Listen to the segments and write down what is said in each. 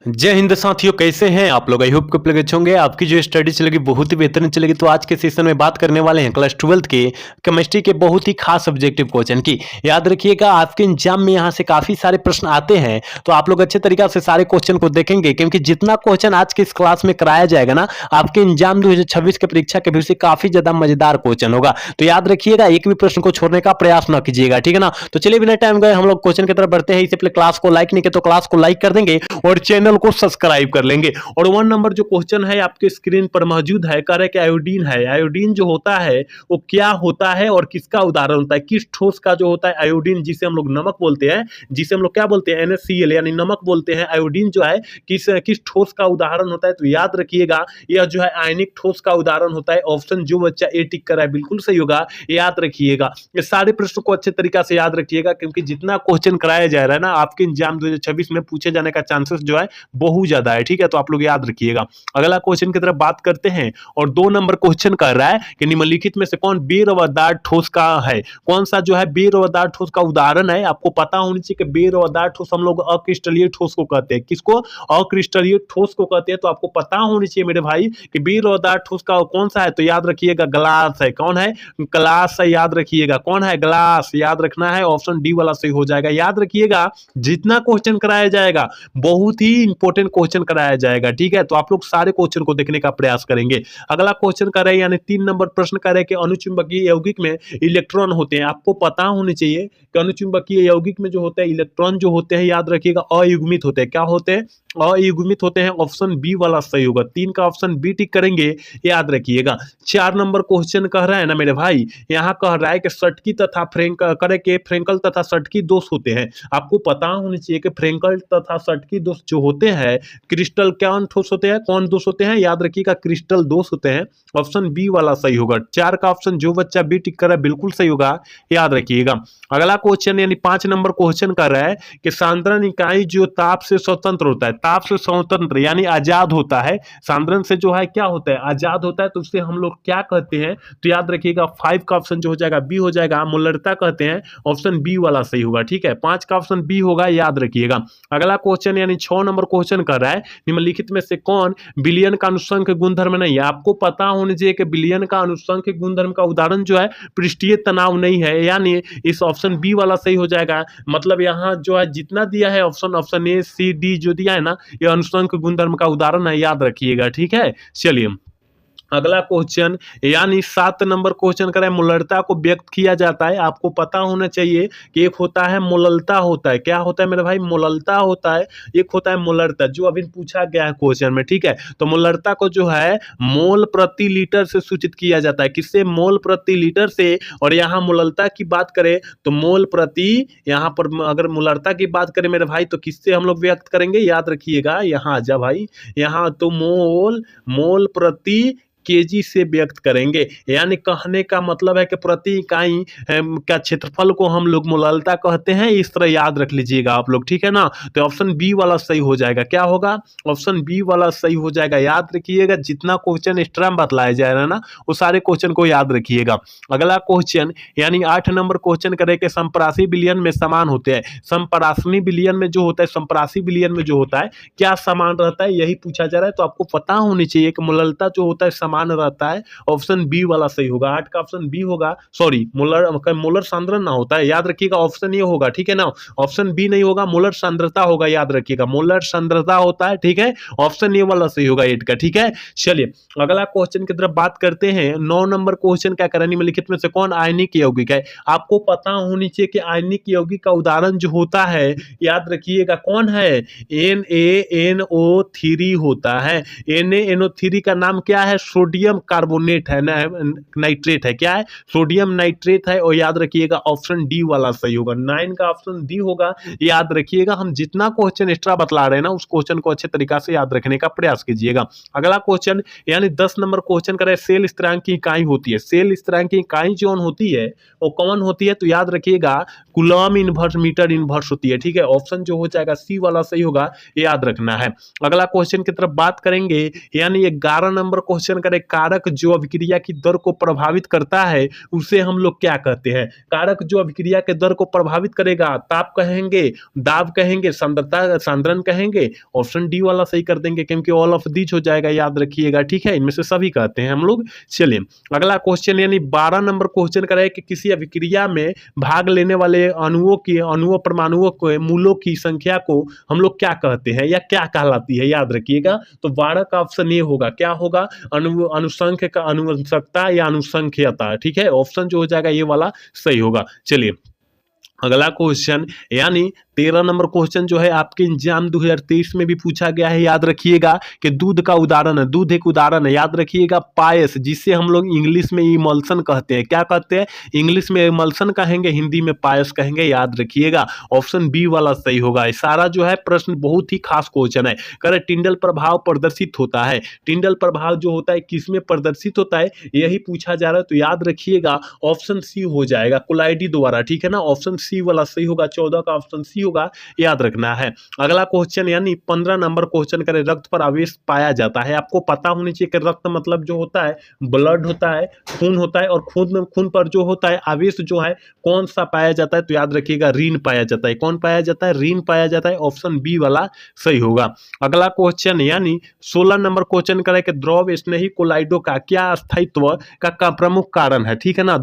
जय हिंद साथियों, कैसे हैं आप लोग। आई होप कि आप लोग अच्छे होंगे। आपकी जो स्टडी चलेगी बहुत ही बेहतरीन चलेगी। तो आज के सेशन में बात करने वाले हैं क्लास 12th के केमिस्ट्री के बहुत ही खास सब्जेक्टिव क्वेश्चन की। याद रखिएगा, आपके एग्जाम में यहाँ से काफी सारे प्रश्न आते हैं, तो आप लोग अच्छे तरीका से सारे क्वेश्चन को देखेंगे, क्योंकि जितना क्वेश्चन आज के इस क्लास में कराया जाएगा ना, आपके एग्जाम 2026 के परीक्षा के भीड़ से काफी ज्यादा मजेदार क्वेश्चन होगा। तो याद रखिएगा, एक भी प्रश्न को छोड़ने का प्रयास न कीजिएगा, ठीक है ना। तो चलिए बिना टाइम गए हम लोग क्वेश्चन की तरफ बढ़ते हैं। इससे पहले क्लास को लाइक नहीं किया तो क्लास को लाइक कर देंगे और चैनल को सब्सक्राइब कर लेंगे। और 1 नंबर जो क्वेश्चन है आपके स्क्रीन पर मौजूद है, कह रहे कि आयोडीन है। आयोडीन जो होता है वो क्या होता है और किसका उदाहरण होता है। किस ठोस का जो होता है आयोडीन, जिसे हम लोग नमक बोलते हैं, जिसे हम लोग क्या बोलते हैं, NaCl यानी नमक बोलते हैं। आयोडीन जो है किस ठोस का उदाहरण होता है। तो याद रखिएगा, यह जो है आयनिक ठोस का उदाहरण होता है। ऑप्शन जो बच्चा ए टिक करा है बिल्कुल सही होगा। याद रखिएगा, ये सारे प्रश्न को अच्छे तरीका से याद रखिएगा, क्योंकि जितना क्वेश्चन कराया जा रहा है ना, आपके एग्जाम 2026 में पूछे जाने का चांसेस जो है बहुत ज्यादा है, ठीक है। तो आप लोग याद रखिएगा। अगला क्वेश्चन की तरफ बात करते हैं, और 2 नंबर क्वेश्चन कर रहा है कि निम्नलिखित में से कौन बेरवदार ठोस का है। कौन सा जो है बेरवदार ठोस का उदाहरण है। आपको पता होनी चाहिए कि बेरवदार ठोस हम लोग अक्रिस्टलीय ठोस को कहते हैं। किसको? अक्रिस्टलीय ठोस को कहते हैं। तो आपको पता होनी चाहिए मेरे भाई कि बेरवदार ठोस का कौन सा है। तो याद रखिएगा, ग्लास है। कौन है? ग्लास है। याद रखिएगा, कौन है? ग्लास। याद रखना है, ऑप्शन डी वाला सही हो जाएगा। याद रखिएगा, जितना क्वेश्चन कराया जाएगा बहुत ही इंपॉर्टेंट क्वेश्चन कराया जाएगा, ठीक है। तो आप लोग सारे क्वेश्चन को देखने का प्रयास करेंगे। अगला क्वेश्चन कर रहे हैं, यानी 3 नंबर प्रश्न कर रहे हैं कि अनुचुंबकीय यौगिक में इलेक्ट्रॉन होते हैं। आपको पता होनी चाहिए कि अनुचुंबकीय यौगिक में जो होते हैं इलेक्ट्रॉन जो होते हैं, याद रखिएगा, अयुग्मित होते हैं। क्या होते हैं? अयुग्मित होते हैं। ऑप्शन बी वाला सही होगा। 3 का ऑप्शन बी टिक करेंगे, याद रखिएगा। 4 नंबर क्वेश्चन कह रहा है ना मेरे भाई, यहाँ कह रहा है कि सटकी तथा फ्रेंकल तथा सटकी दोष होते हैं। आपको पता होनी चाहिए कि फ्रेंकल तथा सटकी दोष जो होते हैं, क्रिस्टल क्या ठोस होते हैं, कौन दोष होते हैं। याद रखिएगा, क्रिस्टल दोष होते हैं। ऑप्शन बी वाला सही होगा। 4 का ऑप्शन जो बच्चा बी टिक कर रहा है बिल्कुल सही होगा, याद रखिएगा। अगला क्वेश्चन यानी 5 नंबर क्वेश्चन कर रहा है कि सांद्रण इकाई जो ताप से स्वतंत्र होता है, ताप से स्वतंत्र यानी आजाद होता है, सांद्रण से जो है क्या होता है, आजाद होता है, तो उससे हम लोग क्या कहते हैं। तो याद रखिएगा, 5 का ऑप्शन जो हो जाएगा बी हो जाएगा, मोलरता कहते हैं। ऑप्शन बी वाला सही होगा, ठीक है। 5 का ऑप्शन बी होगा, याद रखिएगा। अगला क्वेश्चन यानी 6 नंबर क्वेश्चन कर रहा है, निम्नलिखित में से कौन विलयन का अनुसंख्य गुणधर्म नहीं है। आपको पता होना चाहिए कि विलयन का अनुसंख्य गुणधर्म का उदाहरण जो है पृष्ठीय तनाव नहीं है, यानी इस ऑप्शन बी वाला सही हो जाएगा। मतलब यहाँ जो है जितना दिया है ऑप्शन ए सी डी जो दिया है ना, ये अनुसंख्य गुणधर्म का उदाहरण है, याद रखिएगा, ठीक है। चलिए अगला क्वेश्चन यानी 7 नंबर क्वेश्चन करें, मोलरता को व्यक्त किया जाता है। आपको पता होना चाहिए कि एक होता है मोललता होता है। क्या होता है मेरे भाई? मोललता होता है। एक होता है मोलरता, जो अभी पूछा गया है क्वेश्चन में, ठीक है। तो मोलरता को जो है मोल प्रति लीटर से सूचित किया जाता है। किससे? मोल प्रति लीटर से। और यहाँ मोललता की बात करें तो मोल प्रति, यहाँ पर अगर मोलरता की बात करें मेरे भाई तो किससे हम लोग व्यक्त करेंगे, याद रखिएगा। यहाँ आ जा भाई, यहाँ तो मोल प्रति केजी से व्यक्त करेंगे। यानी कहने का मतलब है कि प्रति इकाई का क्षेत्रफल को हम लोग मोललता कहते हैं। इस तरह याद रख लीजिएगा आप लोग, ठीक है ना। तो ऑप्शन बी वाला सही हो जाएगा। क्या होगा? ऑप्शन बी वाला सही हो जाएगा। याद रखिएगा, जितना क्वेश्चन एक्स्ट्रा बतलाया जा रहा है ना, वो सारे क्वेश्चन को याद रखिएगा। अगला क्वेश्चन यानी 8 नंबर क्वेश्चन करें कि संपरासी विलयन में समान होते हैं। संपरासनी विलयन में जो होता है, संपरासी विलयन में जो होता है क्या समान रहता है, यही पूछा जा रहा है। तो आपको पता होनी चाहिए कि मोललता जो होता है समान रहता है। ऑप्शन बी वाला सही होगा। 8 का ऑप्शन बी होगा। सॉरी, मोलर सांद्रण ना होता है, याद रखिएगा, ऑप्शन ये होगा, ठीक है ना। ऑप्शन बी नहीं होगा, मोलर सांद्रता होगा, याद रखिएगा, मोलर सांद्रता होता है, ठीक है। ऑप्शन ये वाला सही होगा 8 का, ठीक है। चलिए अगला क्वेश्चन की तरफ बात करते हैं। 9 नंबर क्वेश्चन क्या करें, निम्नलिखित में से कौन आयनिक यौगिक है। आपको पता होनी चाहिए कि आयनिक यौगिक का उदाहरण जो होता है, याद रखिएगा, कौन है? NaNO3 होता है। NaNO3 का नाम क्या है? सोडियम कार्बोनेट है, नाइट्रेट है। क्या है? सोडियम नाइट्रेट है। और याद रखिएगा, ऑप्शन डी वाला सही होगा। 9 का ऑप्शन डी होगा, याद रखिएगा। हम जितना क्वेश्चन एक्स्ट्रा बतला रहे हैं ना, उस क्वेश्चन को अच्छे तरीका से याद रखने का प्रयास कीजिएगा। अगला क्वेश्चन यानी 10 नंबर क्वेश्चन करें, सेल स्थिरांक की इकाई होती है। सेल स्थिरांक की इकाई जो होती है वो कौन होती है? तो याद रखिएगा, कूलम इनवर्स मीटर इनवर्स होती है, ठीक है। ऑप्शन जो हो जाएगा सी वाला सही होगा, याद रखना है। अगला क्वेश्चन की तरफ बात करेंगे, यानी 11 नंबर क्वेश्चन करें, कारक जो अभिक्रिया की दर को प्रभावित करता है उसे हम लोग क्या कहते हैं? कारक जो अभिक्रिया के दर को प्रभावित करेगा, ताप कहेंगे, दाब कहेंगे, सांद्रता सांद्रण कहेंगे। ऑप्शन डी वाला सही कर देंगे क्योंकि ऑल ऑफ दीज हो जाएगा, याद रखिएगा, ठीक है, इनमें से सभी कहते हैं हम लोग। चलिए अगला क्वेश्चन यानी 12 नंबर क्वेश्चन करें कि किसी अभिक्रिया में भाग लेने वाले अणुओं परमाणुओं के मूलों की संख्या को हम लोग क्या कहते हैं या क्या कहलाती है, याद रखिएगा। तो 12 का ऑप्शन ये होगा, क्या होगा? अनुसंख्य का अनुवंशकता या अनुसंख्यता, ठीक है, ऑप्शन जो हो जाएगा ये वाला सही होगा। चलिए अगला क्वेश्चन यानी 13 नंबर क्वेश्चन जो है आपके एग्जाम 2023 में भी पूछा गया है, याद रखिएगा कि दूध का उदाहरण है, दूध एक उदाहरण है, याद रखिएगा, पायस, जिसे हम लोग इंग्लिश में इमल्सन कहते हैं। क्या कहते हैं? इंग्लिश में इमल्सन कहेंगे, हिंदी में पायस कहेंगे, याद रखिएगा। ऑप्शन बी वाला सही होगा। सारा जो है प्रश्न बहुत ही खास क्वेश्चन है। करे टिंडल प्रभाव प्रदर्शित होता है, टिंडल प्रभाव जो होता है किसमें प्रदर्शित होता है यही पूछा जा रहा है, तो याद रखिएगा ऑप्शन सी हो जाएगा, कोलाइडी द्वारा, ठीक है ना, ऑप्शन सी वाला सही होगा। 14 का ऑप्शन सी होगा, याद रखना है। अगला क्वेश्चन यानी 15 नंबर क्वेश्चन करें, रक्त पर आवेश पाया जाता है। आपको पता होनी चाहिए कि रक्त मतलब जो होता है ब्लड होता है, खून होता है, और खून पर जो होता है आवेश जो है कौन सा पाया जाता है, तो याद रखिएगा ऋण पाया जाता है। कौन पाया जाता है? ऋण पाया जाता है, ऑप्शन बी वाला सही होगा। अगला क्वेश्चन यानी 16 नंबर क्वेश्चन करें कि द्रव स्नेही कोलाइडो का क्या अस्थायित्व का प्रमुख कारण है, ठीक है ना,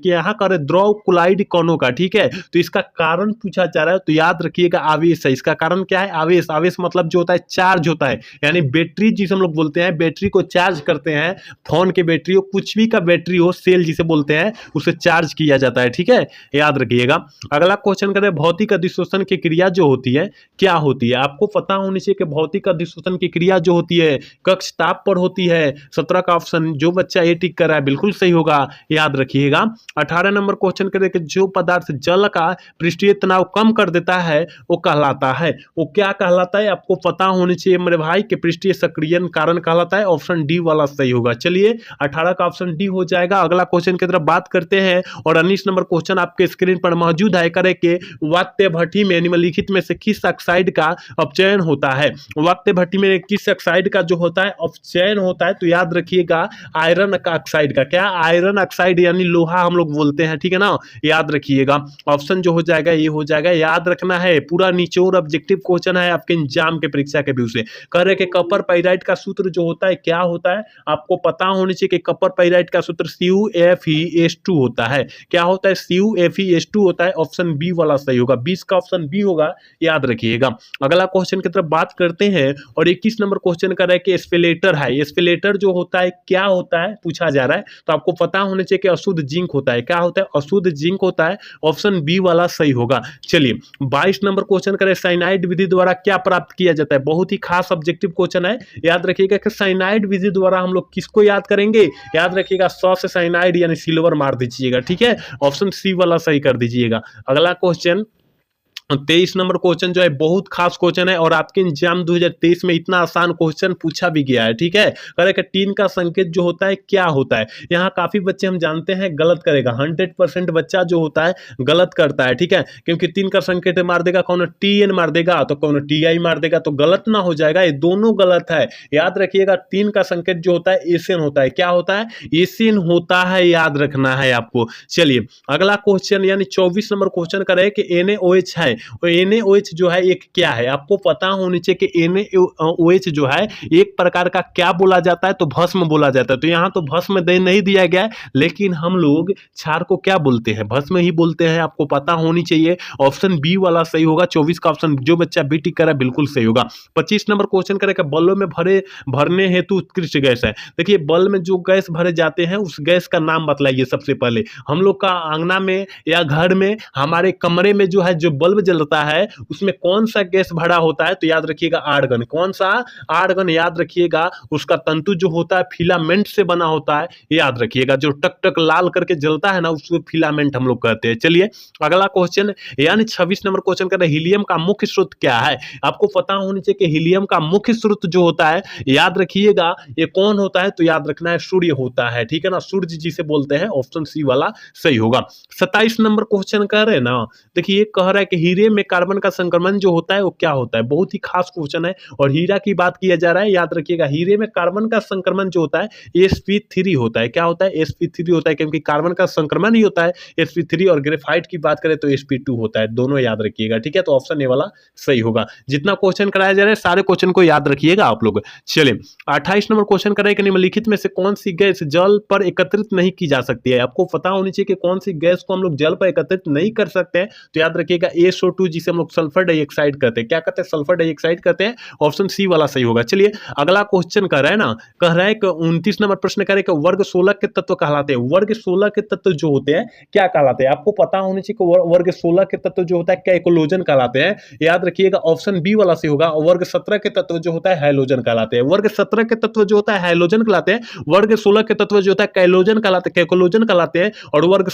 यहाँ करे द्रव कोलाइड कणों का, ठीक है, तो इसका कारण पूछा जा रहा है, तो याद रखिएगा आवेश है। इसका कारण क्या है? आवेश। आवेश मतलब जो होता है चार्ज होता है, यानी बैटरी जिसे हम लोग बोलते हैं, बैटरी को चार्ज करते हैं, फोन की बैटरी हो, कुछ भी का बैटरी हो, सेल जिसे बोलते हैं, उसे चार्ज किया जाता है, ठीक है, याद रखिएगा। अगला क्वेश्चन करें, भौतिक अधिशोषण की क्रिया जो होती है क्या होती है? आपको पता होनी चाहिए कि भौतिक अधिशोषण की क्रिया जो होती है कक्ष ताप पर होती है। 17 का ऑप्शन जो बच्चा ए टिक कर रहा है बिल्कुल सही होगा, याद रखिएगा। 18 नंबर क्वेश्चन करें कि जो पदार्थ जल का पृष्ठीय तनाव कम कर देता है वो कहलाता है, वो क्या कहलाता है? आपको पता होनी चाहिए मेरे भाई कि पृष्ठीय सक्रियण कारण कहलाता है, ऑप्शन डी वाला सही होगा। चलिए 18 का ऑप्शन डी हो जाएगा। अगला क्वेश्चन की तरफ बात करते हैं और 19 नंबर क्वेश्चन आपके स्क्रीन पर मौजूद है। करे के वात्य भट्टी में निम्नलिखित में से किस ऑक्साइड का अपचयन होता है? वात्य भट्टी में किस ऑक्साइड का जो होता है अपचयन होता है, तो याद रखिएगा आयरन ऑक्साइड का। क्या? आयरन ऑक्साइड यानी लोहा हम लोग बोलते हैं, ठीक है ना, याद रखिएगा। ऑप्शन जो हो जाएगा ये हो जाएगा, याद रखना है, पूरा निचोड़ ऑब्जेक्टिव क्वेश्चन है आपके एग्जाम के परीक्षा के व्यू से। कह रहे कि कपर पाइराइट का सूत्र जो होता है क्या होता है? आपको पता होनी चाहिए कि कपर पाइराइट का सूत्र CuFeS2 होता है। क्या होता है? CuFeS2 होता है, ऑप्शन बी वाला सही होगा। 20 का ऑप्शन बी होगा, याद रखिएगा। अगला क्वेश्चन की तरफ बात करते हैं और 21 नंबर क्वेश्चन कर रहा है कि स्पेलेटर है, स्पेलेटर जो होता है क्या होता है पूछा जा रहा है, तो आपको पता होना चाहिए कि अशुद्ध जिंक होता है। क्या होता है? अशुद्ध जिंक होता है, ऑप्शन बी वाला सही होगा। चलिए 22 नंबर क्वेश्चन करें, साइनाइड विधि द्वारा क्या प्राप्त किया जाता है? बहुत ही खास ऑब्जेक्टिव क्वेश्चन है, याद रखिएगा कि साइनाइड विधि द्वारा हम लोग किसको याद करेंगे? याद रखिएगा 100 से साइनाइड यानी सिल्वर मार दीजिएगा, ठीक है, ऑप्शन सी वाला सही कर दीजिएगा। अगला क्वेश्चन 23 नंबर क्वेश्चन जो है बहुत खास क्वेश्चन है और आपके एग्जाम 2023 में इतना आसान क्वेश्चन पूछा भी गया है, ठीक है। करेक्ट, टीन का संकेत जो होता है क्या होता है? यहाँ काफी बच्चे हम जानते हैं गलत करेगा, 100% बच्चा जो होता है गलत करता है, ठीक है, क्योंकि तीन का संकेत मार देगा, कौन TN मार देगा तो कौन TI मार देगा, तो गलत ना हो जाएगा, ये दोनों गलत है। याद रखिएगा तीन का संकेत जो होता है एशियन होता है। क्या होता है? एशियन होता है, याद रखना है आपको। चलिए अगला क्वेश्चन यानी 24 नंबर क्वेश्चन करें कि NaOH है, NaOH जो है एक क्या है? आपको पता होनी चाहिए कि NaOH जो है एक प्रकार का क्या बोला जाता है? तो भस्म बोला जाता है। तो यहाँ तो भस्म दे नहीं दिया गया है, लेकिन हम लोग क्षार को क्या बोलते हैं? भस्म ही बोलते हैं, आपको पता होनी चाहिए। ऑप्शन बी वाला सही होगा। 24 का ऑप्शन जो बच्चा बी टिक करा बिल्कुल सही होगा। 25 नंबर क्वेश्चन करेगा बल्लों में भरने हेतु उत्कृष्ट गैस है। देखिए बल्ब में जो गैस भरे जाते हैं उस गैस का नाम बतलाइए सबसे पहले। हम लोग का आंगना में या घर में हमारे कमरे में जो है जो बल्ब जलता है उसमें कौन सा गैस भरा होता है? तो याद रखिएगा आर्गन। कौन सा? आर्गन। याद रखिएगा उसका तंतु जो होता है फिलामेंट से बना होता है, याद रखिएगा, जो टक टक लाल करके जलता है ना उसको फिलामेंट हम लोग कहते हैं। चलिए अगला क्वेश्चन यानी 26 नंबर क्वेश्चन का हीलियम का मुख्य स्रोत क्या है? आपको पता होनी चाहिए कि हीलियम का मुख्य स्रोत जो होता है, याद रखिएगा ये कौन होता है? तो याद रखना है सूर्य होता है, ठीक है ना, सूर्य जिसे बोलते हैं, ऑप्शन सी वाला सही होगा। 27 नंबर क्वेश्चन कह रहे हैं ना, देखिए कह रहा है कि हीरे में कार्बन का संक्रमण जो होता है वो क्या होता है। बहुत ही खास क्वेश्चन है और हीरा की बात किया जा रहा है। याद रखिएगा हीरे में कार्बन का संक्रमण जो होता है sp3 होता है। क्या होता है? sp3 होता है, क्योंकि कार्बन का संक्रमण ही होता है sp3। और ग्रेफाइट की बात करें तो sp2 होता है। दोनों याद रखिएगा, ठीक है। तो ऑप्शन ए वाला सही होगा। जितना क्वेश्चन कराया जा रहा है सारे क्वेश्चन को याद रखिएगा आप लोग। चलिए 28 नंबर क्वेश्चन करें कि निम्नलिखित में से कौन सी गैस जल पर एकत्रित नहीं की जा सकती है। आपको पता होनी चाहिए कि कौन सी गैस को हम लोग जल पर एकत्रित नहीं कर सकते हैं। तो याद रखिएगा SO2 जिसे हम लोग सल्फर डाइऑक्साइड कहते हैं। क्या कहते हैं? सल्फर डाइऑक्साइड कहते हैं। ऑप्शन सी वाला सही होगा। चलिए अगला क्वेश्चन कर रहा है ना, कह रहा है कि 29 नंबर प्रश्न करें कि वर्ग 16 के तत्व कहलाते हैं। वर्ग 16 के तत्व जो होते हैं क्या कहलाते हैं? आपको पता होनी चाहिए कि वर्ग 16 के तत्व जो होता है कैकोलोजन कहलाते हैं। याद रखिएगा ऑप्शन बी वाला सही होगा। वर्ग 17 के तत्व जो होता है हैलोजन कहलाते हैं। वर्ग 17 के तत्व जो होता है हैलोजन कहलाते हैं। वर्ग 16 के तत्व जो होता है कैलोजन कहलाते हैं, कैकोलोजन कहलाते हैं। और वर्ग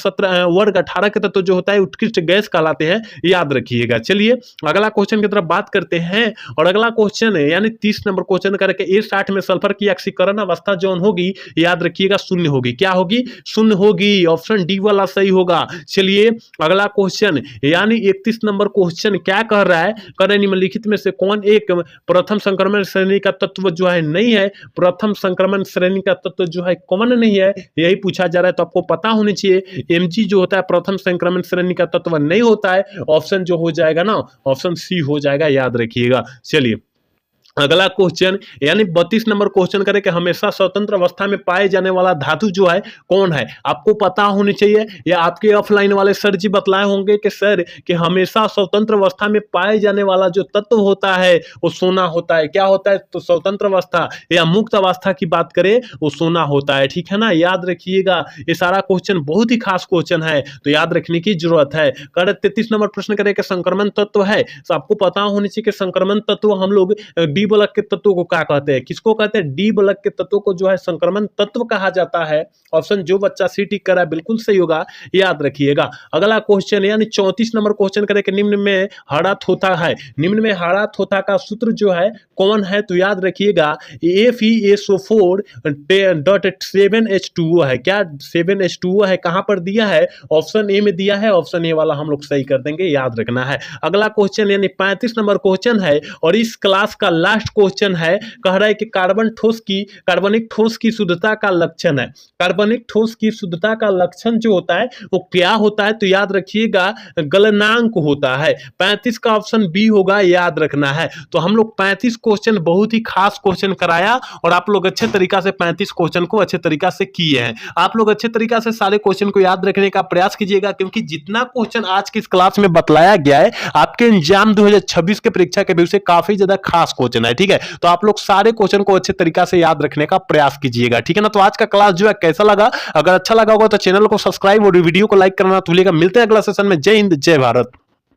18 के तत्व जो होता है उत्कृष्ट गैस कहलाते हैं। याद रखिएगा। चलिए अगला क्वेश्चन की तरफ बात करते हैं और अगला क्वेश्चन है यानी 30 नंबर क्वेश्चन करके A60 में सल्फर की ऑक्सीकरण अवस्था जो होगी याद रखिएगा शून्य होगी। क्या होगी? शून्य होगी। ऑप्शन डी वाला सही होगा। चलिए अगला क्वेश्चन यानी 31 नंबर क्वेश्चन क्या कह रहा है? कह रहे निम्नलिखित में से कौन एक प्रथम संक्रमण श्रेणी का तत्व जो है नहीं है। प्रथम संक्रमण श्रेणी का तत्व जो है कौन नहीं है, यही पूछा जा रहा है। तो आपको पता होनी चाहिए Mg जो होता है प्रथम संक्रमण श्रेणी का तत्व नहीं होता है। ऑप्शन जो हो जाएगा ना, ऑप्शन सी हो जाएगा। याद रखिएगा। चलिए अगला क्वेश्चन यानी 32 नंबर क्वेश्चन करें कि हमेशा स्वतंत्र अवस्था में पाए जाने वाला धातु जो है कौन है। आपको पता होनी चाहिए या आपके ऑफलाइन वाले सर जी बतलाए होंगे कि सर कि हमेशा स्वतंत्र अवस्था में पाए जाने वाला जो तत्व होता है वो सोना होता है। क्या होता है? तो स्वतंत्र अवस्था या मुक्त अवस्था की बात करें वो सोना होता है, ठीक है ना। याद रखिएगा ये सारा क्वेश्चन बहुत ही खास क्वेश्चन है तो याद रखने की जरूरत है। 33 नंबर प्रश्न करें कि संक्रमण तत्व है, तो आपको पता होनी चाहिए कि संक्रमण तत्व हम लोग डी ब्लॉक के तत्व को क्या कहते हैं? किसको कहते हैं? डी ब्लॉक के तत्व को जो है संक्रमण तत्व कहा जाता है। ऑप्शन जो बच्चा सी टिक करा बिल्कुल सही होगा। याद रखिएगा। अगला क्वेश्चन यानी 34 नंबर क्वेश्चन करें कि निम्न में हरा थोथा है। निम्न में हरा थोथा का सूत्र जो है कौन है? तो याद रखिएगा FeSO4.7H2O है। क्या 7H2O है? कहां पर दिया है? ऑप्शन ए में दिया है। ऑप्शन ए वाला हम लोग सही कर देंगे। याद रखना है। अगला क्वेश्चन यानी 35 नंबर क्वेश्चन है और इस क्लास का लास्ट क्वेश्चन है। कह रहा है कि कार्बनिक ठोस की शुद्धता का लक्षण है। कार्बनिक ठोस की शुद्धता का लक्षण जो होता है वो क्या होता है? तो याद रखिएगा गलनांक होता है। 35 का ऑप्शन बी होगा। याद रखना है। तो हम लोग 35 क्वेश्चन बहुत ही खास क्वेश्चन कराया और आप लोग अच्छे तरीका से 35 क्वेश्चन को अच्छे तरीका से किए हैं। आप लोग अच्छे तरीका से सारे क्वेश्चन को याद रखने का प्रयास कीजिएगा, क्योंकि जितना क्वेश्चन आज की इस क्लास में बतलाया गया है आपके एग्जाम 2026 के परीक्षा के व्यू से काफी ज्यादा खास क्वेश्चन है, ठीक है। तो आप लोग सारे क्वेश्चन को अच्छे तरीका से याद रखने का प्रयास कीजिएगा, ठीक है ना। तो आज का क्लास जो है कैसा लगा? अगर अच्छा लगा होगा तो चैनल को सब्सक्राइब और वीडियो को लाइक करना तो भूलिएगा। मिलते हैं अगला सेशन में। जय हिंद, जय भारत।